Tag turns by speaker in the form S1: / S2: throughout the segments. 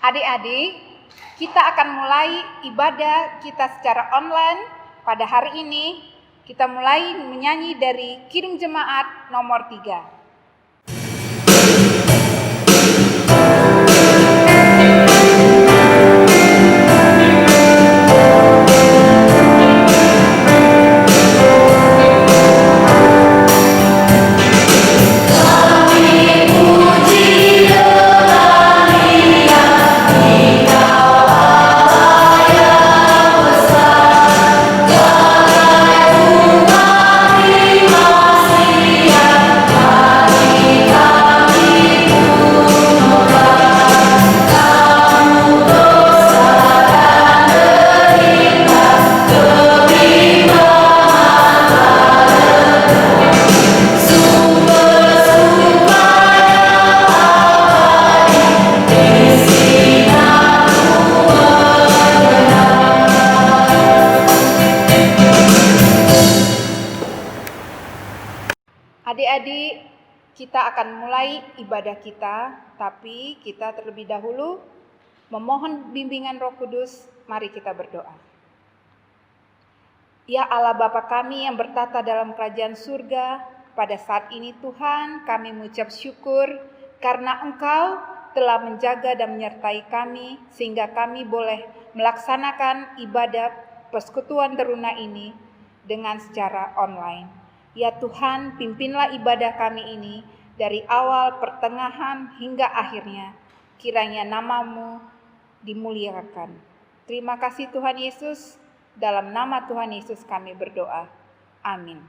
S1: Adik-adik, kita akan mulai ibadah kita secara online pada hari ini. Kita mulai menyanyi dari Kidung Jemaat nomor 3. Adik-adik, kita akan mulai ibadah kita, tapi kita terlebih dahulu memohon bimbingan Roh Kudus. Mari kita berdoa. Ya Allah Bapa kami yang bertata dalam kerajaan surga, pada saat ini Tuhan kami mengucap syukur karena Engkau telah menjaga dan menyertai kami sehingga kami boleh melaksanakan ibadah persekutuan teruna ini dengan secara online. Ya Tuhan, pimpinlah ibadah kami ini dari awal, pertengahan, hingga akhirnya. Kiranya nama-Mu dimuliakan. Terima kasih Tuhan Yesus. Dalam nama Tuhan Yesus kami berdoa. Amin.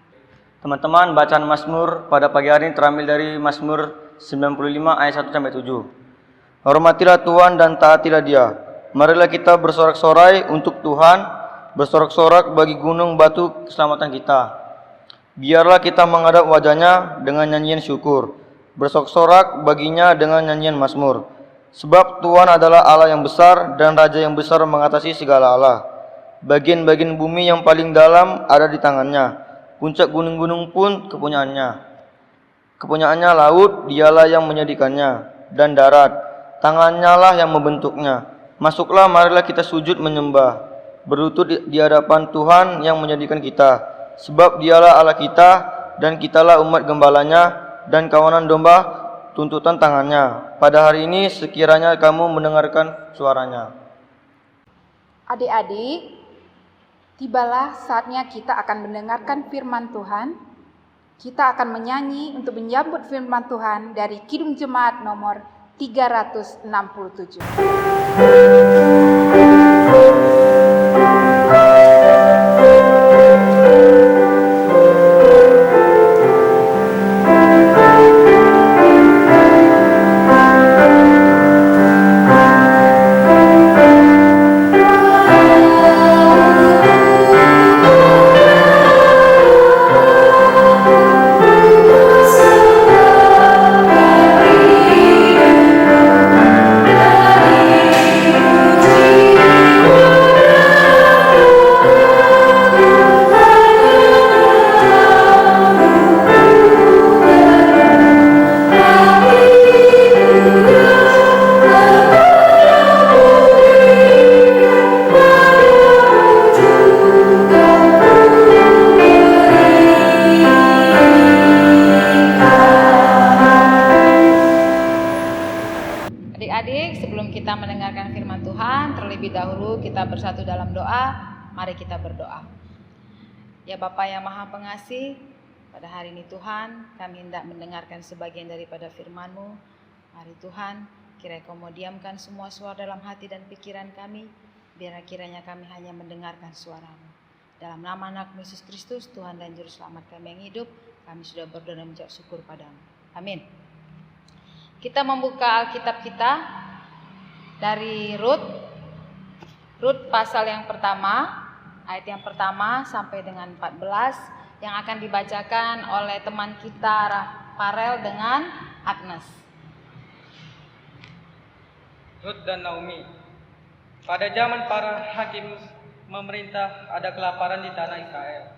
S2: Teman-teman, bacaan Mazmur pada pagi hari ini terambil dari Mazmur 95 ayat 1-7. Hormatilah Tuhan dan taatilah Dia. Marilah kita bersorak-sorai untuk Tuhan, bersorak-sorak bagi gunung batu keselamatan kita. Biarlah kita menghadap wajah-Nya dengan nyanyian syukur, bersorak-sorak baginya dengan nyanyian mazmur. Sebab Tuhan adalah Allah yang besar dan Raja yang besar mengatasi segala Allah. Bagian-bagian bumi yang paling dalam ada di tangannya, puncak gunung-gunung pun kepunyaannya. Kepunyaannya laut, Dialah yang menyediakannya, dan darat, tangannya lah yang membentuknya. Masuklah, marilah kita sujud menyembah, berlutut di hadapan Tuhan yang menyediakan kita. Sebab Dialah Allah kita, dan kitalah umat gembalanya, dan kawanan domba tuntutan tangannya. Pada hari ini sekiranya kamu mendengarkan suaranya.
S1: Adik-adik, tibalah saatnya kita akan mendengarkan firman Tuhan. Kita akan menyanyi untuk menyambut firman Tuhan dari Kidung Jemaat nomor 367. Kita bersatu dalam doa, mari kita berdoa. Ya Bapa yang Maha Pengasih, pada hari ini Tuhan, kami hendak mendengarkan sebagian daripada firman-Mu. Mari Tuhan, kiranya Kau mau diamkan semua suara dalam hati dan pikiran kami, biar kiranya kami hanya mendengarkan suara-Mu. Dalam nama anak Yesus Kristus, Tuhan dan Juru Selamat kami yang hidup, kami sudah berdoa dan mengucap syukur padamu. Amin. Kita membuka Alkitab kita dari Rut pasal yang pertama, ayat yang pertama sampai dengan 14 yang akan dibacakan oleh teman kita Farel dengan Agnes.
S3: Rut dan Naomi. Pada zaman para hakim memerintah, ada kelaparan di tanah Israel.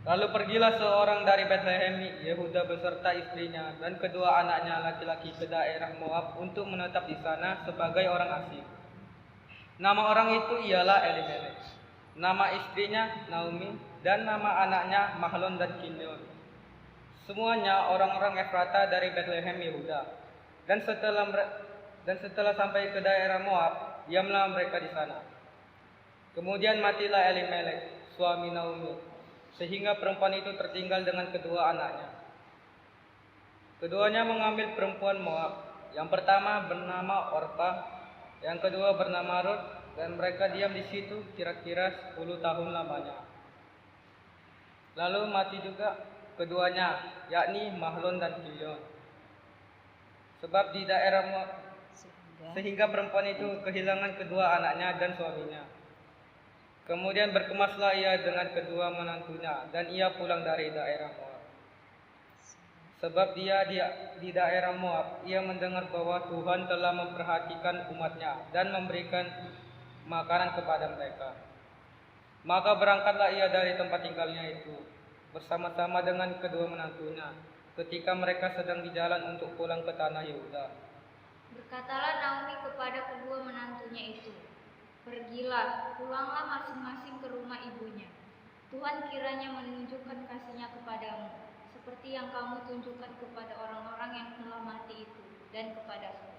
S3: Lalu pergilah seorang dari Betlehem Yehuda beserta istrinya dan kedua anaknya laki-laki ke daerah Moab untuk menetap di sana sebagai orang asing. Nama orang itu ialah Elimelek, nama istrinya Naomi, dan nama anaknya Mahlon dan Kilion. Semuanya orang-orang Efrata dari Betlehem Yehuda. Dan setelah sampai ke daerah Moab, diamlah mereka di sana. Kemudian matilah Elimelek, suami Naomi, sehingga perempuan itu tertinggal dengan kedua anaknya. Keduanya mengambil perempuan Moab. Yang pertama bernama Orpa, yang kedua bernama Rut, dan mereka diam di situ kira-kira 10 tahun lamanya. Lalu mati juga keduanya, yakni Mahlon dan Kilion. Sebab di daerah Moab, sehingga perempuan itu kehilangan kedua anaknya dan suaminya. Kemudian berkemaslah ia dengan kedua menantunya, dan ia pulang dari daerah Moab. Sebab dia di daerah Moab, ia mendengar bahwa Tuhan telah memperhatikan umatnya dan memberikan makanan kepada mereka. Maka berangkatlah ia dari tempat tinggalnya itu, bersama-sama dengan kedua menantunya, ketika mereka sedang di jalan untuk pulang ke tanah Yehuda.
S4: Berkatalah Naomi kepada kedua menantunya itu, "Pergilah, pulanglah masing-masing ke rumah ibunya. Tuhan kiranya menunjukkan kasih-Nya kepadamu, seperti yang kamu tunjukkan kepada orang-orang yang telah mati itu, dan kepadaku.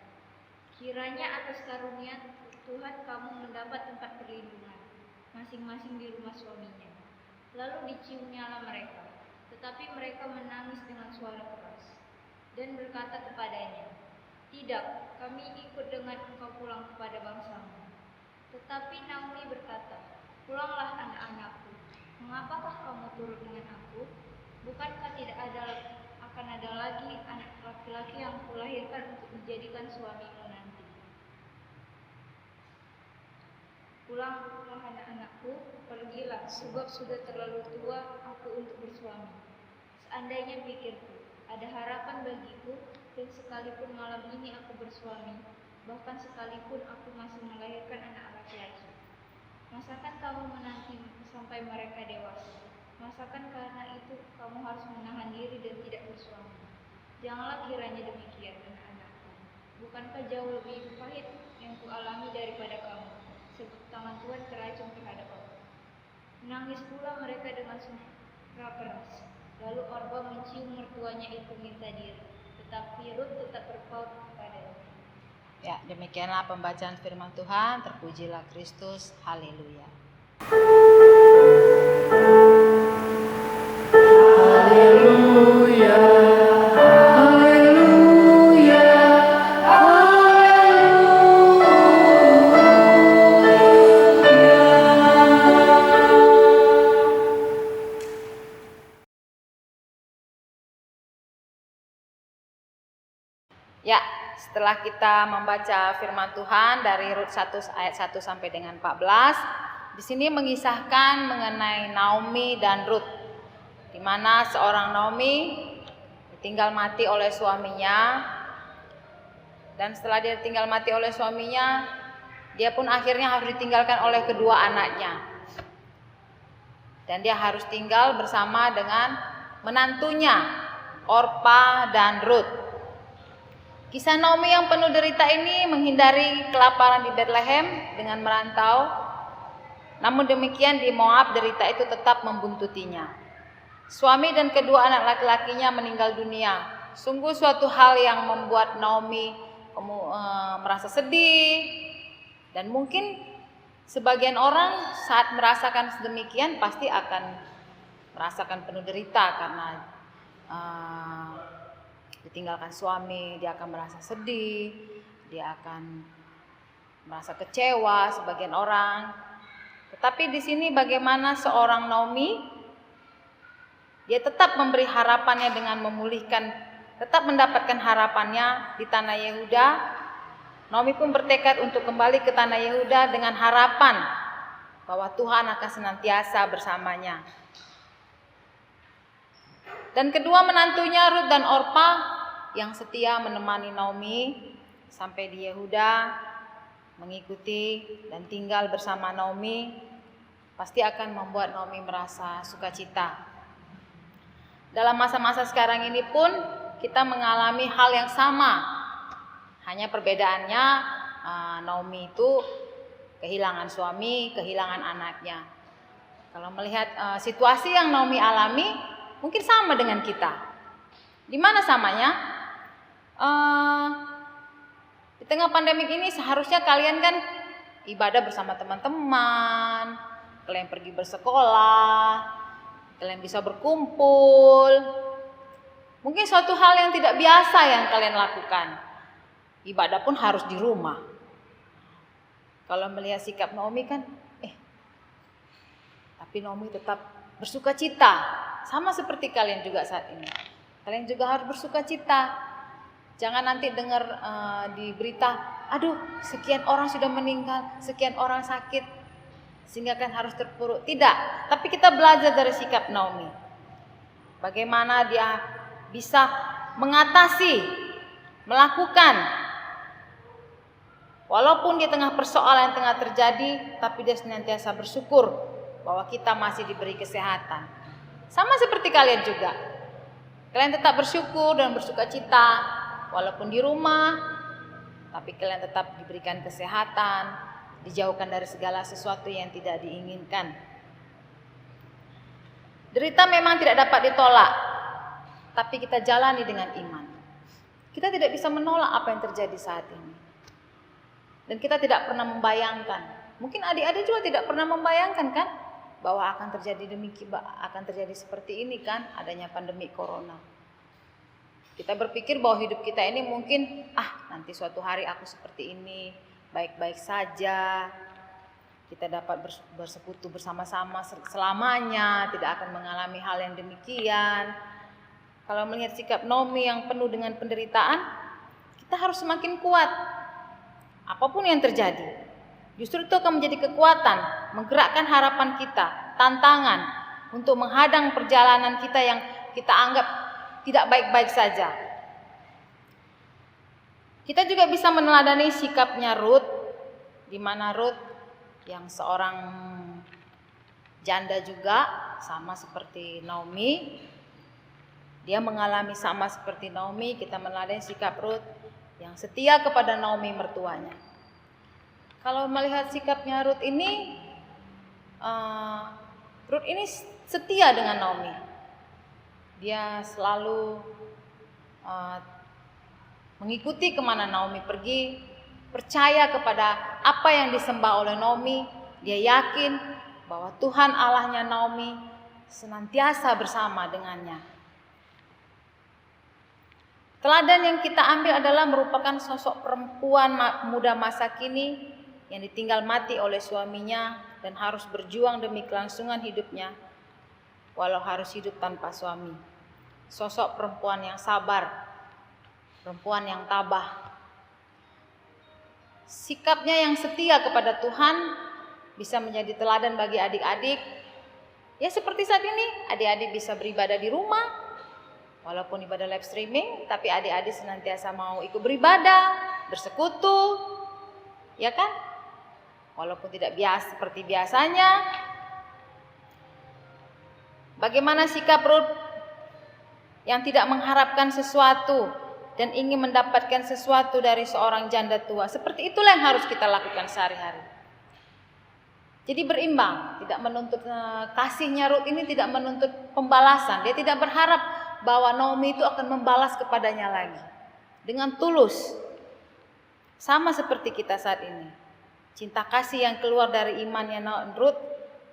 S4: Kiranya atas karunia Tuhan kamu mendapat tempat perlindungan, masing-masing di rumah suaminya." Lalu diciumnyalah mereka, tetapi mereka menangis dengan suara keras, dan berkata kepadanya, "Tidak, kami ikut dengan engkau pulang kepada bangsamu." Tetapi Naomi berkata, "Pulanglah anak-anakku, mengapakah kamu turut dengan aku? Bukankah tidak akan ada lagi anak laki-laki yang kulahirkan untuk dijadikan suamimu nanti? Pulanglah anak-anakku, pergilah, sebab sudah terlalu tua aku untuk bersuami. Seandainya pikirku, ada harapan bagiku, dan sekalipun malam ini aku bersuami, bahkan sekalipun aku masih melahirkan anak laki-laki. Masakan kamu menanti sampai mereka dewasa? Masakan karena itu kamu harus menahan diri dan tidak bersuami? Janganlah kiranya demikian, anak-anakku. Bukankah jauh lebih pahit yang kualami daripada kamu, sebab tangan Tuhan teracung terhadap aku." Menangis pula mereka dengan suara keras. Lalu Orpa mencium mertuanya itu minta diri, tetapi Rut tetap berpaut kepadanya.
S1: Ya, demikianlah pembacaan firman Tuhan. Terpujilah Kristus. Haleluya.
S5: Haleluya, haleluya,
S1: Ya, setelah kita membaca firman Tuhan dari Rut 1 ayat 1 sampai dengan 14, di sini mengisahkan mengenai Naomi dan Rut, di mana seorang Naomi ditinggal mati oleh suaminya, dan setelah dia tinggal mati oleh suaminya, dia pun akhirnya harus ditinggalkan oleh kedua anaknya, dan dia harus tinggal bersama dengan menantunya Orpa dan Rut. Kisah Naomi yang penuh derita ini menghindari kelaparan di Betlehem dengan merantau. Namun demikian di Moab derita itu tetap membuntutinya. Suami dan kedua anak laki-lakinya meninggal dunia. Sungguh suatu hal yang membuat Naomi merasa sedih. Dan mungkin sebagian orang saat merasakan sedemikian pasti akan merasakan penuh derita karena ditinggalkan suami, dia akan merasa sedih, dia akan merasa kecewa sebagian orang. Tetapi di sini bagaimana seorang Naomi, dia tetap memberi harapannya dengan memulihkan, tetap mendapatkan harapannya di tanah Yehuda. Naomi pun bertekad untuk kembali ke tanah Yehuda dengan harapan bahwa Tuhan akan senantiasa bersamanya. Dan kedua menantunya Rut dan Orpa yang setia menemani Naomi sampai di Yehuda, mengikuti dan tinggal bersama Naomi, pasti akan membuat Naomi merasa sukacita Dalam masa-masa sekarang ini pun kita mengalami hal yang sama. Hanya perbedaannya Naomi itu kehilangan suami, kehilangan anaknya. Kalau melihat situasi yang Naomi alami, mungkin sama dengan kita. Di mana samanya? Di tengah pandemik ini seharusnya kalian kan ibadah bersama teman-teman, kalian pergi bersekolah, kalian bisa berkumpul. Mungkin suatu hal yang tidak biasa yang kalian lakukan. Ibadah pun harus di rumah. Kalau melihat sikap Naomi kan, tapi Naomi tetap bersuka cita. Sama seperti kalian juga saat ini. Kalian juga harus bersuka cita. Jangan nanti dengar di berita, aduh sekian orang sudah meninggal, sekian orang sakit, sehingga kan harus terpuruk. Tidak, tapi kita belajar dari sikap Naomi. Bagaimana dia bisa mengatasi, melakukan. Walaupun di tengah persoalan yang tengah terjadi, tapi dia senantiasa bersyukur bahwa kita masih diberi kesehatan. Sama seperti kalian juga. Kalian tetap bersyukur dan bersuka cita. Walaupun di rumah, tapi kalian tetap diberikan kesehatan, dijauhkan dari segala sesuatu yang tidak diinginkan. Derita memang tidak dapat ditolak, tapi kita jalani dengan iman. Kita tidak bisa menolak apa yang terjadi saat ini. Dan kita tidak pernah membayangkan, mungkin adik-adik juga tidak pernah membayangkan kan, bahwa akan terjadi seperti ini kan, adanya pandemi corona. Kita berpikir bahwa hidup kita ini mungkin, nanti suatu hari aku seperti ini, baik-baik saja. Kita dapat bersekutu bersama-sama selamanya, tidak akan mengalami hal yang demikian. Kalau melihat sikap Naomi yang penuh dengan penderitaan, kita harus semakin kuat. Apapun yang terjadi, justru itu akan menjadi kekuatan, menggerakkan harapan kita, tantangan untuk menghadang perjalanan kita yang kita anggap tidak baik-baik saja. Kita juga bisa meneladani sikapnya Ruth, di mana Ruth yang seorang janda juga, sama seperti Naomi. Dia mengalami sama seperti Naomi. Kita meneladani sikap Ruth yang setia kepada Naomi mertuanya. Kalau melihat sikapnya Ruth ini setia dengan Naomi. Dia selalu mengikuti kemana Naomi pergi, percaya kepada apa yang disembah oleh Naomi. Dia yakin bahwa Tuhan Allahnya Naomi senantiasa bersama dengannya. Teladan yang kita ambil adalah merupakan sosok perempuan muda masa kini yang ditinggal mati oleh suaminya dan harus berjuang demi kelangsungan hidupnya walau harus hidup tanpa suami. Sosok perempuan yang sabar, perempuan yang tabah. Sikapnya yang setia kepada Tuhan bisa menjadi teladan bagi adik-adik. Ya seperti saat ini, adik-adik bisa beribadah di rumah, walaupun ibadah live streaming, tapi adik-adik senantiasa mau ikut beribadah, bersekutu, ya kan? Walaupun tidak biasa seperti biasanya. Bagaimana sikap Ruth yang tidak mengharapkan sesuatu dan ingin mendapatkan sesuatu dari seorang janda tua? Seperti itulah yang harus kita lakukan sehari-hari. Jadi berimbang, tidak menuntut kasihnya Ruth ini tidak menuntut pembalasan. Dia tidak berharap bahwa Naomi itu akan membalas kepadanya lagi. Dengan tulus. Sama seperti kita saat ini. Cinta kasih yang keluar dari imannya Ruth,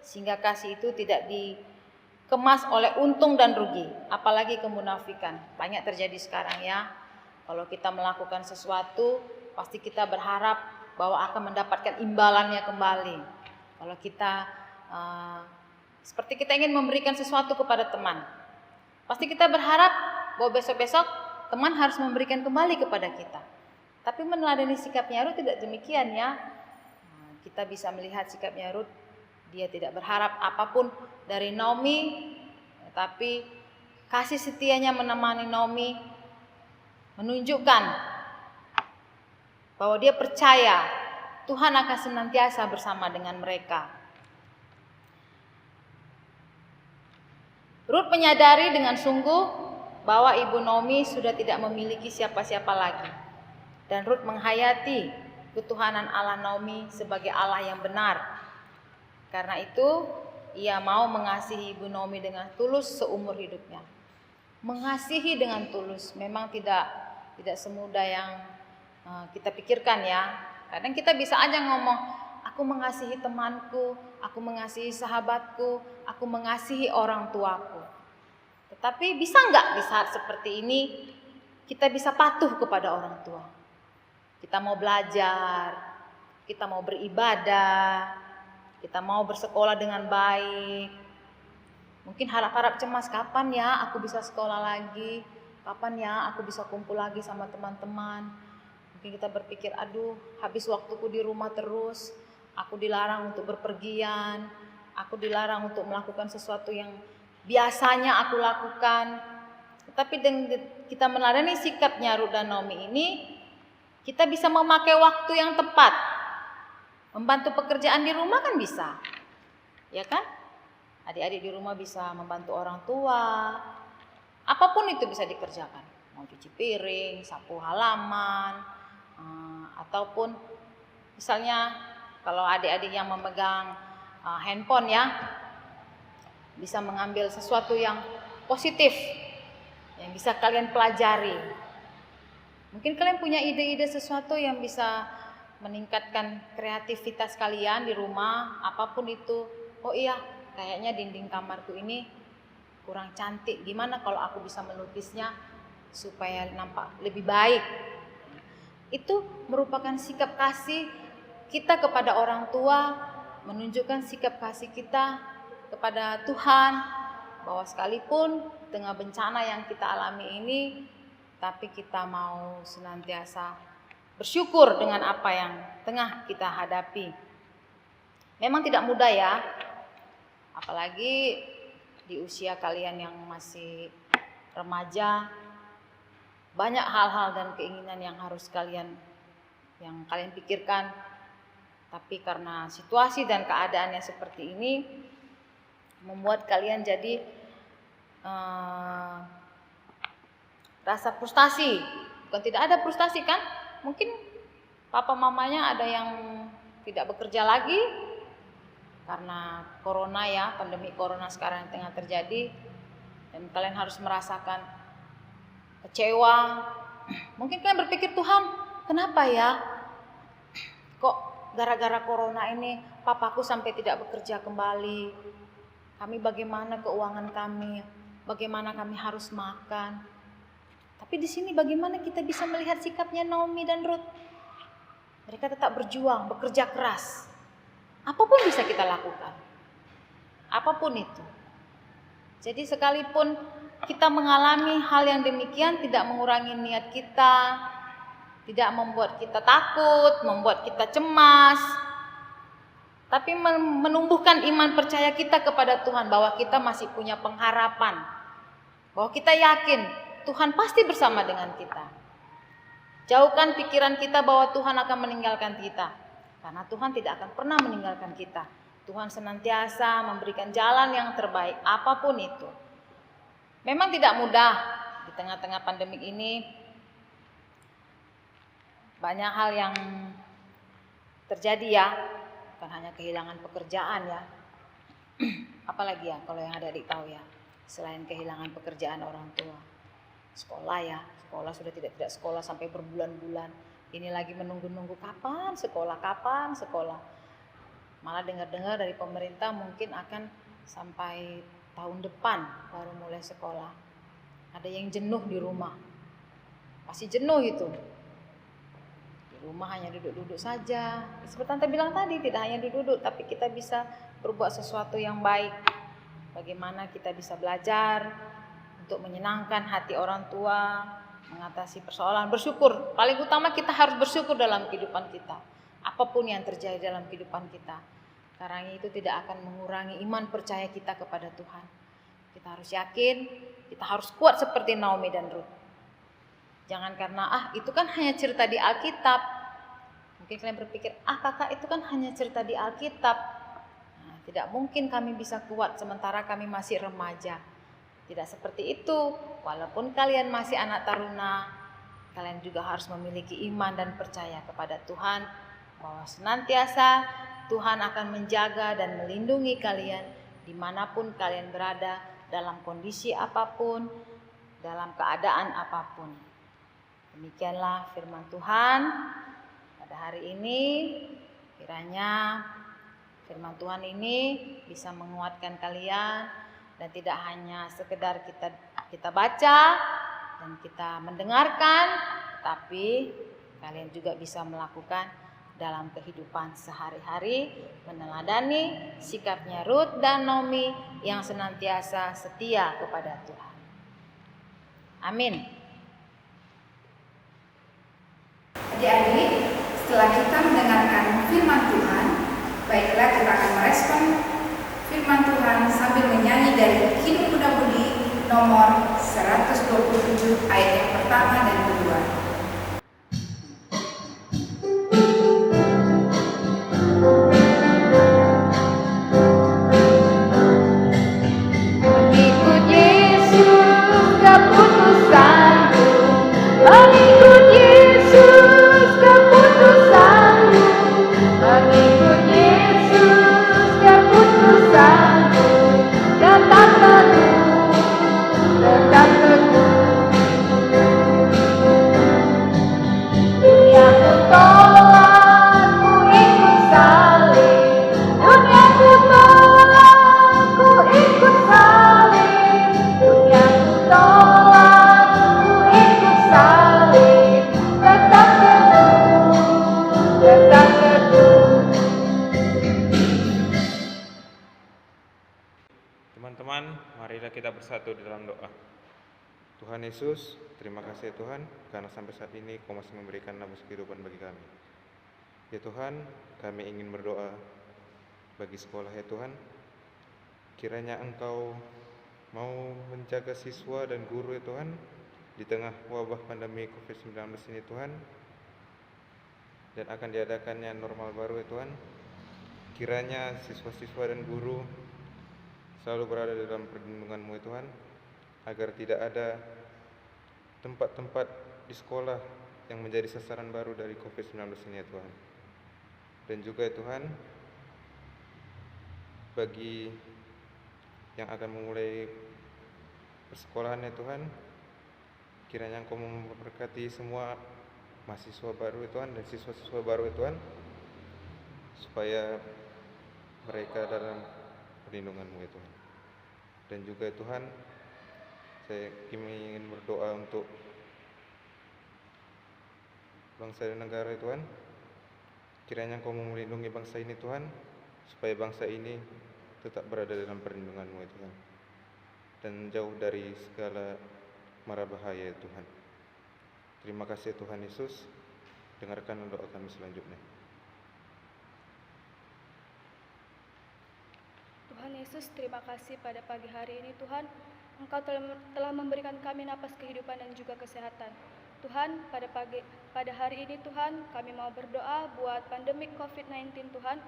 S1: sehingga kasih itu tidak dikemas oleh untung dan rugi, apalagi kemunafikan. Banyak terjadi sekarang ya. Kalau kita melakukan sesuatu, pasti kita berharap bahwa akan mendapatkan imbalannya kembali. Kalau kita seperti kita ingin memberikan sesuatu kepada teman, pasti kita berharap bahwa besok-besok teman harus memberikan kembali kepada kita. Tapi meneladani sikapnya Ruth tidak demikian ya. Kita bisa melihat sikapnya Ruth, dia tidak berharap apapun dari Naomi, tapi kasih setianya menemani Naomi menunjukkan bahwa dia percaya Tuhan akan senantiasa bersama dengan mereka. Ruth menyadari dengan sungguh bahwa Ibu Naomi sudah tidak memiliki siapa-siapa lagi. Dan Ruth menghayati ketuhanan Allah Naomi sebagai Allah yang benar. Karena itu, ia mau mengasihi Ibu Naomi dengan tulus seumur hidupnya. Mengasihi dengan tulus memang tidak semudah yang kita pikirkan ya. Kadang kita bisa aja ngomong, aku mengasihi temanku, aku mengasihi sahabatku, aku mengasihi orang tuaku. Tetapi bisa nggak di saat seperti ini kita bisa patuh kepada orang tua? Kita mau belajar, kita mau beribadah, kita mau bersekolah dengan baik. Mungkin harap-harap cemas, kapan ya aku bisa sekolah lagi? Kapan ya aku bisa kumpul lagi sama teman-teman? Mungkin kita berpikir, aduh habis waktuku di rumah terus, aku dilarang untuk berpergian, aku dilarang untuk melakukan sesuatu yang biasanya aku lakukan. Tetapi dengan kita meladeni sikapnya Ruth dan Naomi ini, kita bisa memakai waktu yang tepat. Membantu pekerjaan di rumah kan bisa, ya kan? Adik-adik di rumah bisa membantu orang tua, apapun itu bisa dikerjakan. Mau cuci piring, sapu halaman, ataupun misalnya kalau adik-adik yang memegang handphone ya, bisa mengambil sesuatu yang positif yang bisa kalian pelajari. Mungkin kalian punya ide-ide sesuatu yang bisa meningkatkan kreativitas kalian di rumah, apapun itu. Oh iya, kayaknya dinding kamarku ini kurang cantik. Gimana kalau aku bisa melukisnya supaya nampak lebih baik? Itu merupakan sikap kasih kita kepada orang tua, menunjukkan sikap kasih kita kepada Tuhan, bahwa sekalipun tengah bencana yang kita alami ini, tapi kita mau senantiasa bersyukur dengan apa yang tengah kita hadapi. Memang tidak mudah ya, apalagi di usia kalian yang masih remaja. Banyak hal-hal dan keinginan yang harus kalian pikirkan. Tapi karena situasi dan keadaannya seperti ini, membuat kalian jadi rasa frustasi. Bukan tidak ada frustasi kan? Mungkin papa mamanya ada yang tidak bekerja lagi karena corona ya, pandemi corona sekarang yang tengah terjadi, dan kalian harus merasakan kecewa. Mungkin kalian berpikir, Tuhan, kenapa ya? Kok gara-gara corona ini papaku sampai tidak bekerja kembali? Kami bagaimana keuangan kami? Bagaimana kami harus makan? Tapi di sini bagaimana kita bisa melihat sikapnya Naomi dan Ruth? Mereka tetap berjuang, bekerja keras. Apapun bisa kita lakukan. Apapun itu. Jadi sekalipun kita mengalami hal yang demikian, tidak mengurangi niat kita, tidak membuat kita takut, membuat kita cemas, tapi menumbuhkan iman percaya kita kepada Tuhan, bahwa kita masih punya pengharapan, bahwa kita yakin Tuhan pasti bersama dengan kita. Jauhkan pikiran kita bahwa Tuhan akan meninggalkan kita, karena Tuhan tidak akan pernah meninggalkan kita. Tuhan senantiasa memberikan jalan yang terbaik, apapun itu. Memang tidak mudah di tengah-tengah pandemik ini. Banyak hal yang terjadi ya, bukan hanya kehilangan pekerjaan ya. Apalagi ya kalau yang adik-adik tahu ya, selain kehilangan pekerjaan orang tua, sekolah ya, sekolah sudah tidak sekolah sampai berbulan-bulan. Ini lagi menunggu-nunggu kapan sekolah. Malah dengar-dengar dari pemerintah mungkin akan sampai tahun depan baru mulai sekolah. Ada yang jenuh di rumah, pasti jenuh itu. Di rumah hanya duduk-duduk saja. Seperti Tante bilang tadi, tidak hanya duduk-duduk, tapi kita bisa berbuat sesuatu yang baik. Bagaimana kita bisa belajar untuk menyenangkan hati orang tua, mengatasi persoalan, bersyukur. Paling utama kita harus bersyukur dalam kehidupan kita. Apapun yang terjadi dalam kehidupan kita. Karena itu tidak akan mengurangi iman percaya kita kepada Tuhan. Kita harus yakin, kita harus kuat seperti Naomi dan Ruth. Jangan karena itu kan hanya cerita di Alkitab. Mungkin kalian berpikir, kakak itu kan hanya cerita di Alkitab. Nah, tidak mungkin kami bisa kuat sementara kami masih remaja. Tidak seperti itu. Walaupun kalian masih anak taruna, kalian juga harus memiliki iman dan percaya kepada Tuhan bahwa senantiasa Tuhan akan menjaga dan melindungi kalian dimanapun kalian berada, dalam kondisi apapun, dalam keadaan apapun. Demikianlah firman Tuhan pada hari ini. Kiranya firman Tuhan ini bisa menguatkan kalian dan tidak hanya sekedar kita baca dan kita mendengarkan, tapi kalian juga bisa melakukan dalam kehidupan sehari-hari, meneladani sikapnya Ruth dan Naomi yang senantiasa setia kepada Tuhan. Amin.
S5: Adik-adik, setelah kita mendengarkan firman Tuhan, baiklah kita akan merespon firman Tuhan sambil menyanyi dari Hidup Muda Budi nomor 127 ayat yang pertama dan kedua.
S4: Mengikut Yesus keputusanku, mengikut Yesus keputusanku, mengikut Yesus keputusanku, tetap teguh, tetap teguh. Dunia ku tolak, ku ikut salib. Dunia ku tolak, ku ikut salib. Dunia ku tolak, ku ikut salib. Tetap teguh, tetap teguh.
S6: Teman-teman, marilah kita bersatu di dalam doa. Tuhan Yesus, terima kasih ya Tuhan, karena sampai saat ini Kau masih memberikan nafas kehidupan bagi kami. Ya Tuhan, kami ingin berdoa bagi sekolah ya Tuhan. Kiranya Engkau mau menjaga siswa dan guru ya Tuhan, di tengah wabah pandemi COVID-19 ini Tuhan, dan akan diadakannya normal baru ya Tuhan. Kiranya siswa-siswa dan guru selalu berada dalam perlindungan-Mu ya Tuhan, agar tidak ada tempat-tempat di sekolah yang menjadi sasaran baru dari COVID-19 ini ya Tuhan. Dan juga ya Tuhan, bagi yang akan memulai persekolahan ya Tuhan, kiranya Engkau memberkati semua mahasiswa baru ya Tuhan dan siswa-siswa baru ya Tuhan, supaya mereka dalam perlindungan-Mu ya Tuhan. Dan juga ya Tuhan, kami ingin berdoa untuk bangsa dan negara ya Tuhan. Kiranya Engkau melindungi bangsa ini Tuhan, supaya bangsa ini tetap berada dalam perlindungan-Mu ya Tuhan, dan jauh dari segala mara bahaya ya Tuhan. Terima kasih Tuhan Yesus. Dengarkan doa kami selanjutnya.
S7: Tuhan Yesus, terima kasih pada pagi hari ini Tuhan, Engkau telah memberikan kami napas kehidupan dan juga kesehatan. Tuhan, pada hari ini Tuhan, kami mau berdoa buat pandemik COVID-19 Tuhan.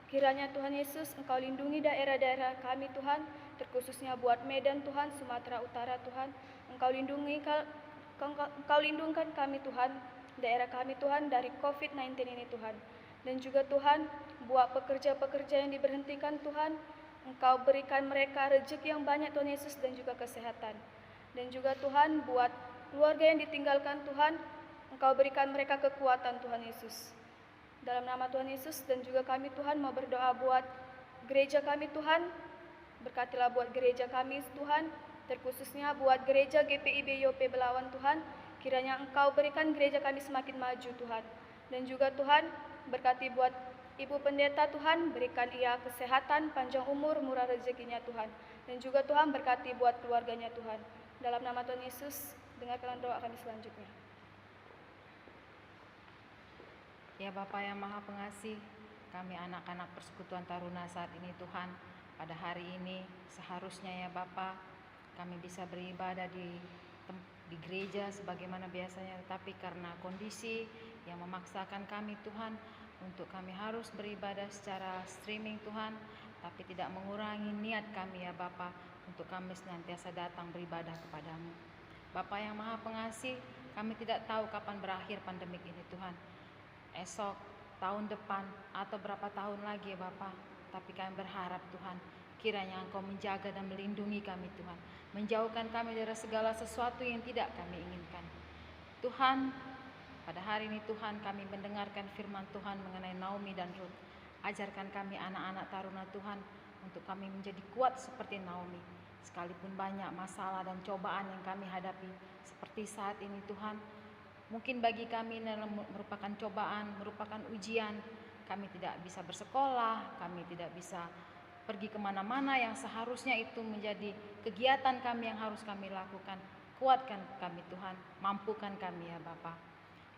S7: Kiranya Tuhan Yesus, Engkau lindungi daerah-daerah kami Tuhan, terkhususnya buat Medan Tuhan, Sumatera Utara Tuhan. Engkau lindungkan kami Tuhan, daerah kami Tuhan dari COVID-19 ini Tuhan. Dan juga Tuhan, buat pekerja-pekerja yang diberhentikan Tuhan, Engkau berikan mereka rezeki yang banyak Tuhan Yesus dan juga kesehatan. Dan juga Tuhan, buat keluarga yang ditinggalkan Tuhan, Engkau berikan mereka kekuatan Tuhan Yesus. Dalam nama Tuhan Yesus, dan juga kami Tuhan mau berdoa buat gereja kami Tuhan. Berkatilah buat gereja kami Tuhan, terkhususnya buat gereja GPIB Yope Belawan Tuhan. Kiranya Engkau berikan gereja kami semakin maju Tuhan. Dan juga Tuhan, berkati buat Ibu Pendeta Tuhan, berikan ia kesehatan, panjang umur, murah rezekinya Tuhan. Dan juga Tuhan berkati buat keluarganya Tuhan. Dalam nama Tuhan Yesus, dengarkan doa kami selanjutnya.
S1: Ya Bapa yang Maha Pengasih, kami anak-anak Persekutuan Taruna saat ini Tuhan, pada hari ini seharusnya ya Bapa, kami bisa beribadah di gereja sebagaimana biasanya, tetapi karena kondisi yang memaksakan kami Tuhan, untuk kami harus beribadah secara streaming Tuhan, tapi tidak mengurangi niat kami ya Bapa, untuk kami senantiasa datang beribadah kepadamu. Bapa yang Maha Pengasih, kami tidak tahu kapan berakhir pandemik ini Tuhan. Esok, tahun depan, atau berapa tahun lagi ya Bapa. Tapi kami berharap Tuhan, kiranya Engkau menjaga dan melindungi kami Tuhan. Menjauhkan kami dari segala sesuatu yang tidak kami inginkan. Tuhan, pada hari ini Tuhan kami mendengarkan firman Tuhan mengenai Naomi dan Ruth. Ajarkan kami anak-anak taruna Tuhan untuk kami menjadi kuat seperti Naomi. Sekalipun banyak masalah dan cobaan yang kami hadapi seperti saat ini Tuhan. Mungkin bagi kami ini merupakan cobaan, merupakan ujian. Kami tidak bisa bersekolah, kami tidak bisa pergi kemana-mana yang seharusnya itu menjadi kegiatan kami yang harus kami lakukan. Kuatkan kami Tuhan, mampukan kami ya Bapa.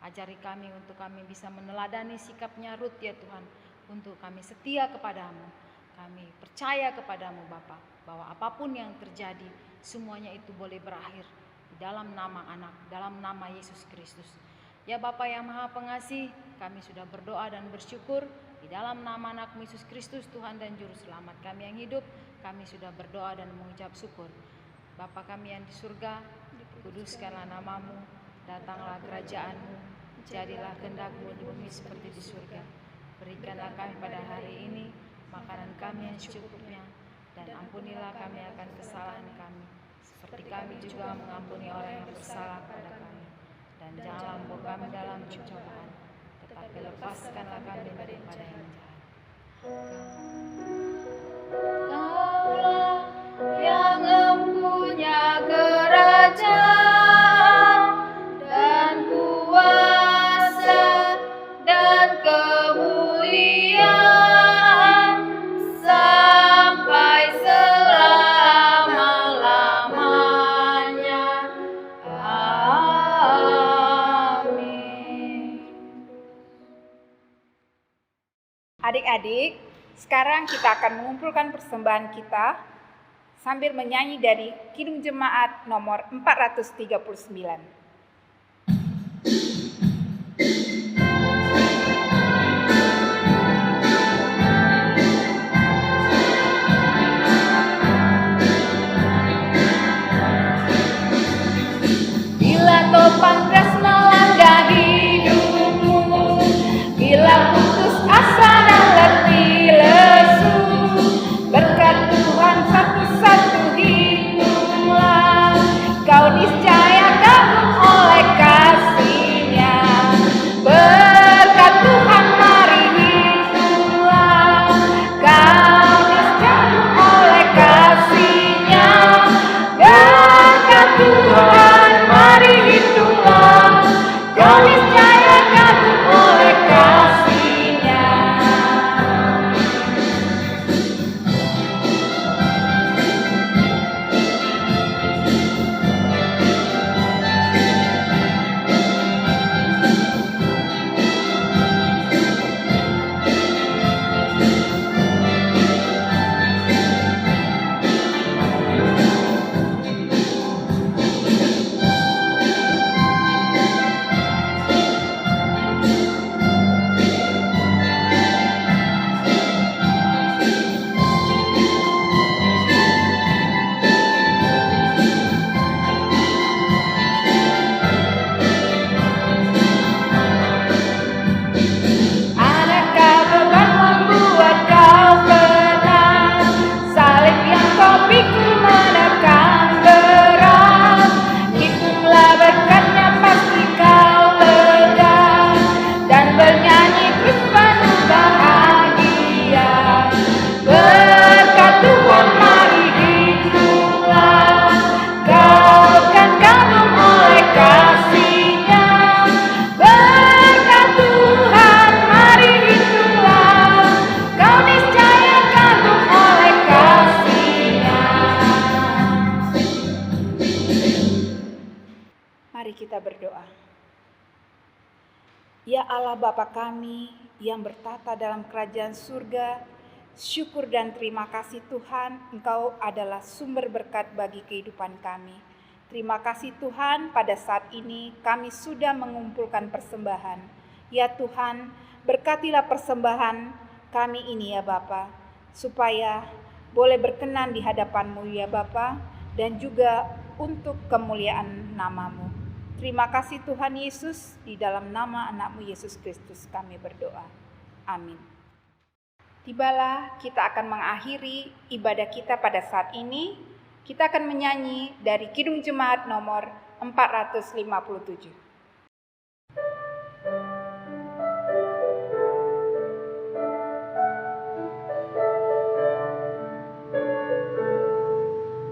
S1: Ajari kami untuk kami bisa meneladani sikapnya Ruth ya Tuhan. Untuk kami setia kepadamu, kami percaya kepadamu Bapa, bahwa apapun yang terjadi, semuanya itu boleh berakhir di dalam nama anak, dalam nama Yesus Kristus. Ya Bapa yang Maha Pengasih, kami sudah berdoa dan bersyukur di dalam nama anak Yesus Kristus, Tuhan dan Juru Selamat kami yang hidup. Kami sudah berdoa dan mengucap syukur. Bapa kami yang di surga, kuduskanlah namamu, datanglah kerajaanmu, jadilah kehendak-Mu di bumi seperti di surga. Berikanlah kami pada hari ini makanan kami yang secukupnya, dan ampunilah kami akan kesalahan kami, seperti kami juga mengampuni orang yang bersalah kepada kami. Dan janganlah membawa kami dalam pencobaan, tetapi lepaskanlah kami daripada yang jahat. Kaulah yang mempunyai kerajaan dan kuasa dan kemuliaan sampai selama-lamanya. Amin.
S5: Adik-adik, sekarang kita akan mengumpulkan persembahan kita sambil menyanyi dari Kidung Jemaat nomor 439.
S1: Bila topan keras melanda hidupmu, bila putus asa dan letih lesu, berkat Tuhan satu-satu hitunglah, kau niscaya kagum oleh kasih-Nya. Berkat Tuhan mari hitunglah, kau niscaya oleh kasih-Nya. Berkat Tuhan mari hitunglah, kau niscaya kagum oleh kasih-Nya. Adakah beban membuat kau tenang? Salib yang kau pikul menekan berat. Hitunglah berkatnya pasti kau lega, dan bernyanyi terus penuh bahagia. Berkat Tuhan mari hitunglah, kau kan kagum oleh kasih-Nya. Berkat Tuhan mari hitunglah, kau niscaya kagum oleh kasih-Nya.
S5: Mari kita berdoa. Ya Allah Bapa kami yang bertata dalam kerajaan surga, syukur dan terima kasih Tuhan, Engkau adalah sumber berkat bagi kehidupan kami. Terima kasih Tuhan, pada saat ini kami sudah mengumpulkan persembahan. Ya Tuhan, berkatilah persembahan kami ini ya Bapa, supaya boleh berkenan di hadapan-Mu ya Bapa, dan juga untuk kemuliaan nama-Mu. Terima kasih Tuhan Yesus, di dalam nama anak-Mu Yesus Kristus kami berdoa. Amin. Tibalah kita akan mengakhiri ibadah kita pada saat ini. Kita akan menyanyi dari Kidung Jemaat nomor 457.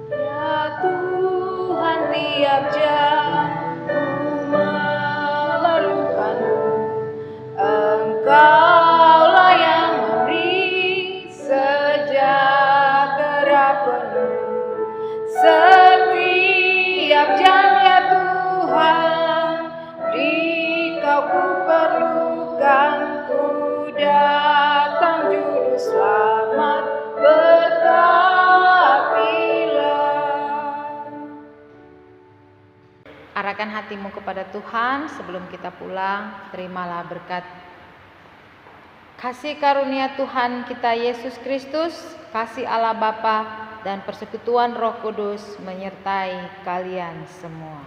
S5: Ya Tuhan, tiap jam ku memerlukan-Mu, Engkaulah yang memberi sejahtera penuh. Setiap jam ya Tuhan, Dikau ku perlukan, ku datang juru selamat, berkatilah.
S1: Arahkan hatimu kepada Tuhan sebelum kita pulang. Terimalah berkat kasih karunia Tuhan kita Yesus Kristus, kasih Allah Bapa, dan persekutuan Roh Kudus menyertai kalian semua.